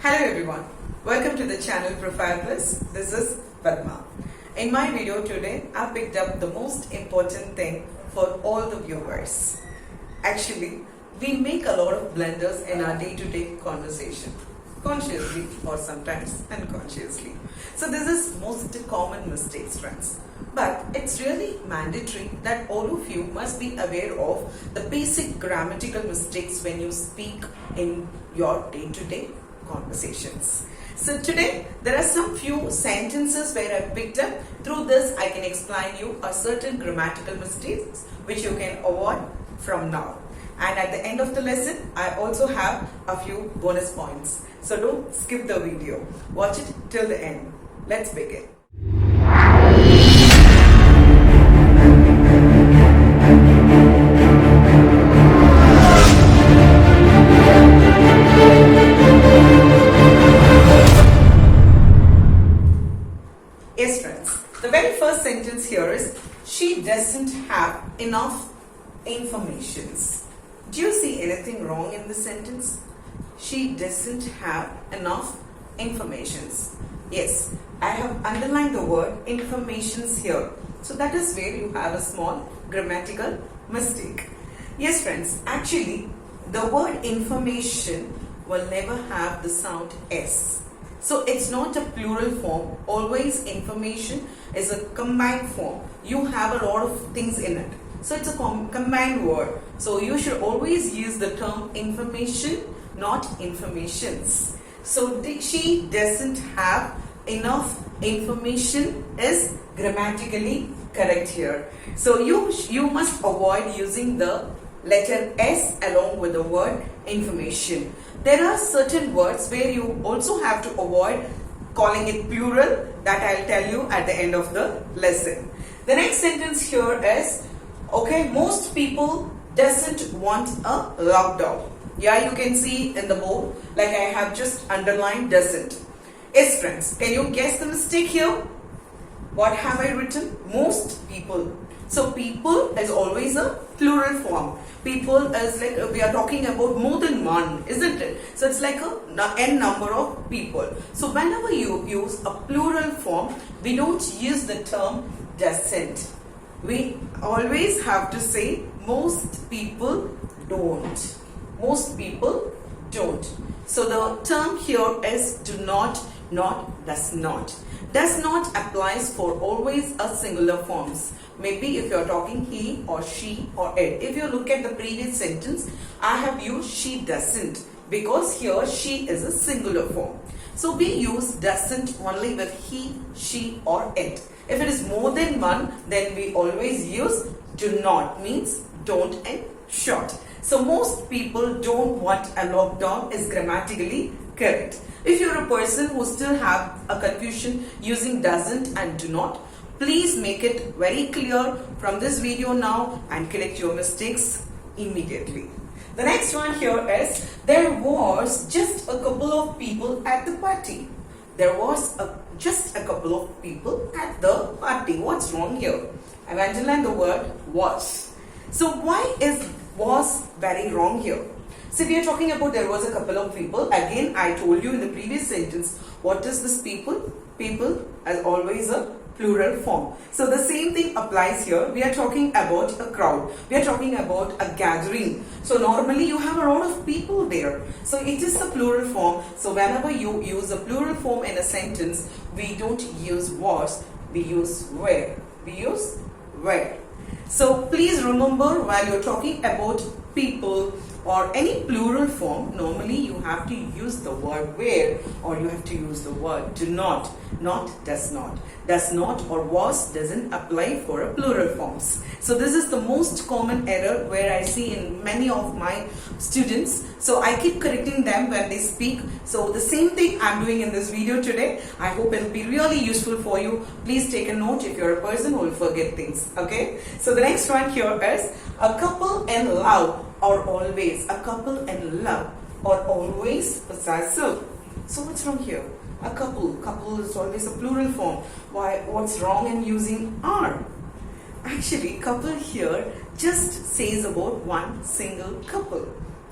Hello everyone, welcome to the channel Profile Plus. This is Padma. In my video today, I picked up the most important thing for all the viewers. Actually, we make a lot of blunders in our day-to-day conversation, consciously or sometimes unconsciously. So this is most common mistakes, friends. But it's really mandatory that all of you must be aware of the basic grammatical mistakes when you speak in your day-to-day conversations. So today there are some few sentences where I picked up. Through this I can explain you a certain grammatical mistakes which you can avoid from now. And at the end of the lesson I also have a few bonus points. So don't skip the video. Watch it till the end. Let's begin. Yes friends, the very first sentence here is, she doesn't have enough informations. Do you see anything wrong in this sentence? She doesn't have enough informations. Yes, I have underlined the word informations here. So that is where you have a small grammatical mistake. Yes friends, actually the word information will never have the sound S. So it's not a plural form. Always information is a combined form. You have a lot of things in it. So it's a combined word. So you should always use the term information, not informations. So she doesn't have enough information is grammatically correct here. So you must avoid using the letter S along with the word information. There are certain words where you also have to avoid calling it plural, that I'll tell you at the end of the lesson. The next sentence here is, okay, most people doesn't want a lockdown. Yeah, you can see in the board, like I have just underlined doesn't. Yes friends, can you guess the mistake here? What have I written? Most people. So people is always a plural form. People is like, we are talking about more than one, isn't it? So it's like a n number of people. So whenever you use a plural form, we don't use the term doesn't. We always have to say most people don't. Most people don't. So the term here is do not, does not. Does not applies for always a singular forms. Maybe if you're talking he or she or it. If you look at the previous sentence, I have used she doesn't because here she is a singular form. So we use doesn't only with he, she or it. If it is more than one, then we always use do not, means don't and short. So most people don't want a lockdown is grammatically correct. If you're a person who still have a confusion using doesn't and do not, please make it very clear from this video now and correct your mistakes immediately. The next one here is, there was just a couple of people at the party. There was just a couple of people at the party. What's wrong here? I've underlined the word was. So why is was very wrong here? So we are talking about there was a couple of people. Again, I told you in the previous sentence, what is this people? People as always a plural form. So the same thing applies here. We are talking about a crowd. We are talking about a gathering. So normally you have a lot of people there. So it is a plural form. So whenever you use a plural form in a sentence, we don't use was, we use were. We use were. So please remember, while you're talking about people or any plural form, normally you have to use the word where or you have to use the word do not does not. Does not or was doesn't apply for a plural forms. So this is the most common error where I see in many of my students. So I keep correcting them when they speak. So the same thing I'm doing in this video today. I hope it will be really useful for you. Please take a note if you're a person who will forget things. Okay. So the next one here is, a couple in love or always. A couple in love or always possessive. So what's wrong here? A couple is always a plural form. What's wrong in using are? Actually, couple here just says about one single couple.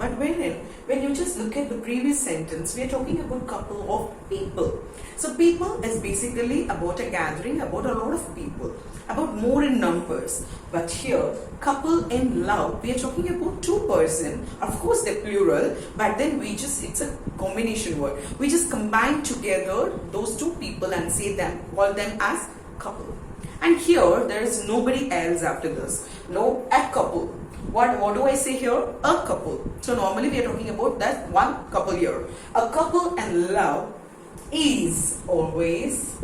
But when you just look at the previous sentence, we are talking about couple of people. So people is basically about a gathering, about a lot of people, about more in numbers. But here, couple in love, we are talking about two person. Of course, they're plural, but then it's a combination word. We just combine together those two people and call them as couple. And here, there is nobody else after this. No, a couple. What do I say here? A couple. So normally we are talking about that one couple here. A couple in love is always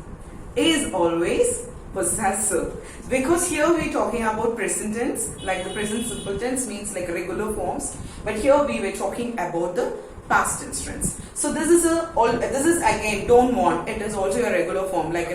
possessive, because here we are talking about present tense, like the present simple tense means like regular forms, but here we were talking about the past tense tense. So this is again don't want, it is also a regular form, like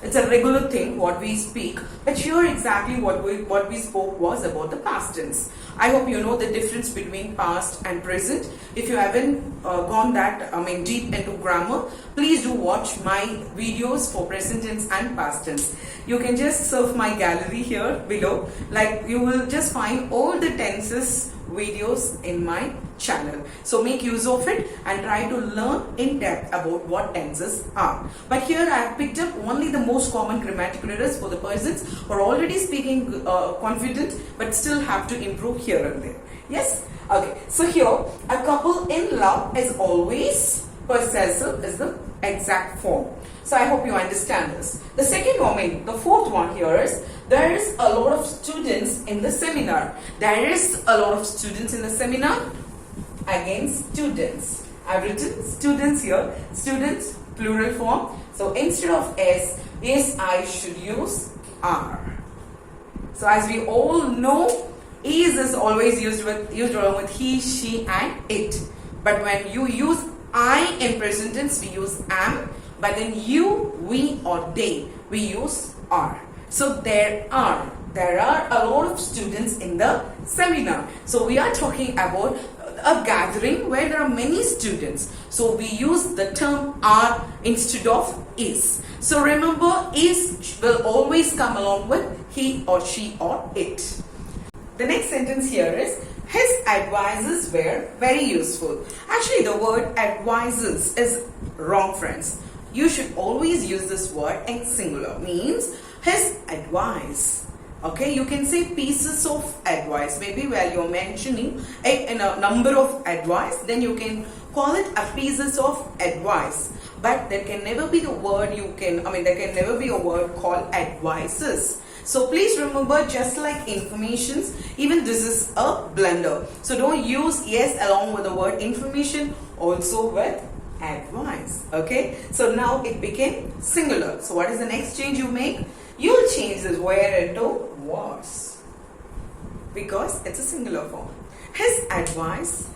it's a regular thing what we speak, but here exactly what we spoke was about the past tense. I hope you know the difference between past and present. If you haven't gone that deep into grammar, please do watch my videos for present tense and past tense. You can just surf my gallery here below, like you will just find all the tenses videos in my channel. So make use of it and try to learn in depth about what tenses are. But here I have picked up only the most common grammatical errors for the persons who are already speaking confident but still have to improve here and there. Yes? Okay. So here, a couple in love is always possessive is the exact form. So I hope you understand this. The second one, the fourth one here is, there is a lot of students in the seminar. There is a lot of students in the seminar. Again, students. I've written students here. Students, plural form. So instead of S, I should use are. So as we all know, is always used along with he, she, and it. But when you use I in present tense, we use am. But then you, we, or they, we use are. So there are a lot of students in the seminar. So we are talking about a gathering where there are many students. So we use the term are instead of is. So remember, is will always come along with he or she or it. The next sentence here is, his advices were very useful. Actually, the word advices is wrong, friends. You should always use this word in singular. Means his advice. Okay, you can say pieces of advice. Maybe while you're mentioning a number of advice, then you can call it a pieces of advice. But there can never be the word there can never be a word called advices. So please remember, just like informations, even this is a blunder. So don't use yes along with the word information, also with advice. Okay, so now it became singular. So what is the next change you make? You'll change this where into was, because it's a singular form. His advice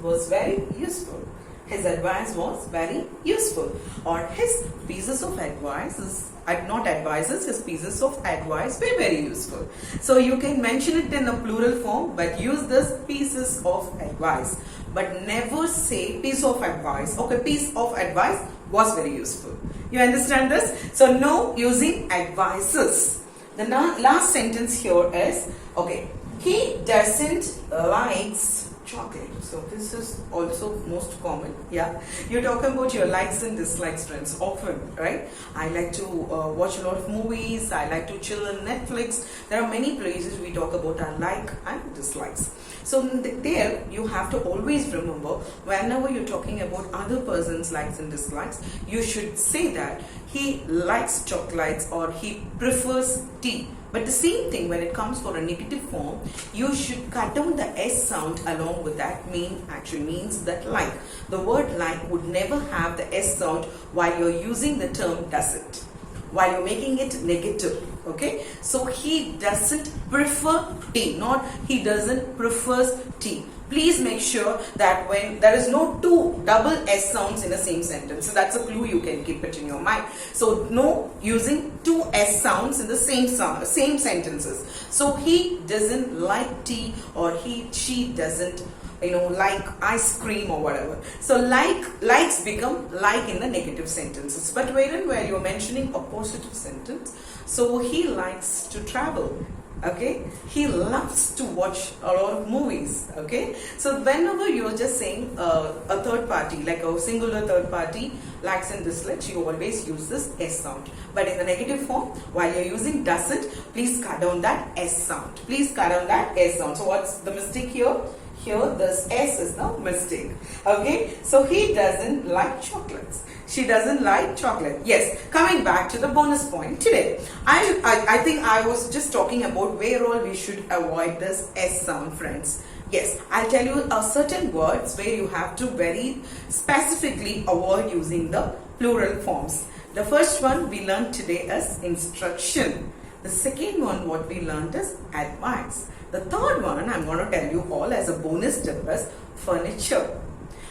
was very useful. His advice was very useful. Or his pieces of advice not advices, his pieces of advice were very useful. So you can mention it in a plural form, but use this pieces of advice. But never say piece of advice. Okay, piece of advice was very useful. You understand this? So no using advices. The last sentence here is, okay, he doesn't likes chocolate. So this is also most common. Yeah, you're talking about your likes and dislikes, friends, often, right? I like to watch a lot of movies. I like to chill on Netflix. There are many places we talk about our like and dislikes. So there you have to always remember, whenever you're talking about other person's likes and dislikes, you should say that he likes chocolates or he prefers tea. But the same thing when it comes for a negative form, you should cut down the S sound along with that actually means that like. The word like would never have the S sound while you're using the term doesn't, while you're making it negative. Okay, so he doesn't prefer tea, not he doesn't prefers tea. Please make sure that when there is no two double S sounds in the same sentence. So that's a clue, you can keep it in your mind. So no using two S sounds in the same sentences. So he doesn't like tea, or she doesn't like ice cream or whatever. So likes become like in the negative sentences. But where you're mentioning a positive sentence, so he likes to travel. Okay, he loves to watch a lot of movies. Okay, so whenever you're just saying a third party, like a singular third party likes and dislikes, you always use this S sound. But in the negative form, while you're using doesn't, please cut down that S sound. Please cut down that S sound. So what's the mistake here? Here this S is the mistake. Okay, so he doesn't like chocolates. She doesn't like chocolate. Yes, coming back to the bonus point today. I think I was just talking about where all we should avoid this S sound, friends. Yes, I'll tell you certain words where you have to very specifically avoid using the plural forms. The first one we learned today is instruction. The second one what we learned is advice. The third one I'm going to tell you all as a bonus tip is furniture.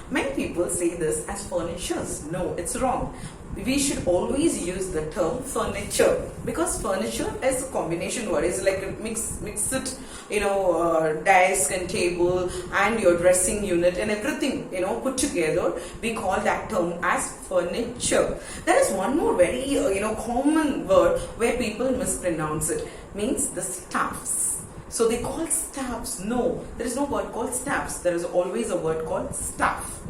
Many people say this as furnitures. No, it's wrong. We should always use the term furniture because furniture is a combination word. It's like a mix it, desk and table and your dressing unit and everything, put together. We call that term as furniture. There is one more very, common word where people mispronounce it. Means the stuffs. So they call stuffs. No, there is no word called stuffs. There is always a word called stuff.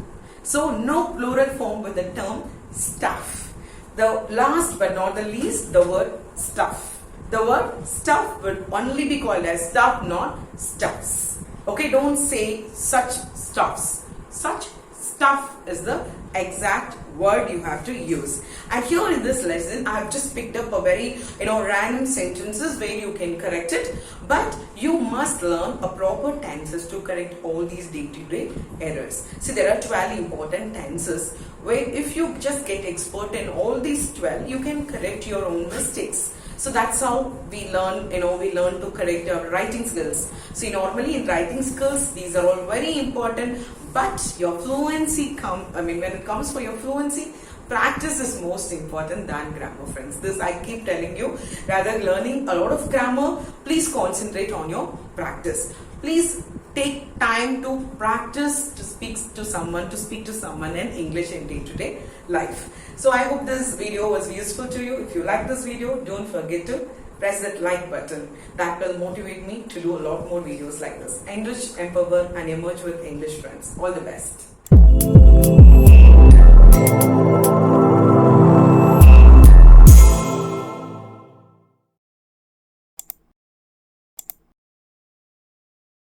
So no plural form with the term stuff. The last but not the least, the word stuff. The word stuff will only be called as stuff, not stuffs. Okay, don't say such stuffs. Such stuff is the exact word you have to use. And here in this lesson, I have just picked up a very, random sentences where you can correct it. But you must learn a proper tenses to correct all these day-to-day errors. See, there are 12 important tenses where if you just get expert in all these 12, you can correct your own mistakes. So that's how we learn, we learn to correct our writing skills. See, normally in writing skills, these are all very important, but your fluency when it comes for your fluency, practice is most important than grammar, friends. This I keep telling you. Rather learning a lot of grammar, please concentrate on your practice. Please take time to practice to speak to someone in English in day-to-day life. So I hope this video was useful to you. If you like this video, don't forget to press that like button. That will motivate me to do a lot more videos like this. Enrich, empower and emerge with English, friends. All the best.